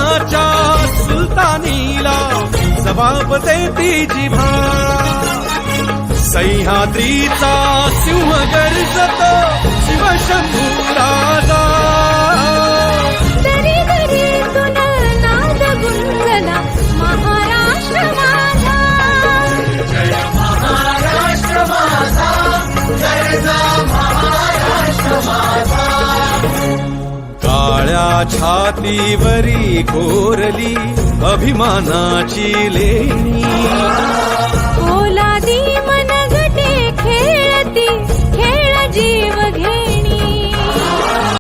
महाराष्ट्राच्या सुलतानीला जबाब देती जिव्हा सह्याद्रीचा सिंह गर्जतो शिवशंभू राजा दरी दरीतून नाद गुंजला महाराष्ट्र माझा जय महाराष्ट्र माझा गर्जा महाराष्ट्र माझा काळ्या छातीवरी कोरली अभिमानाची लेणी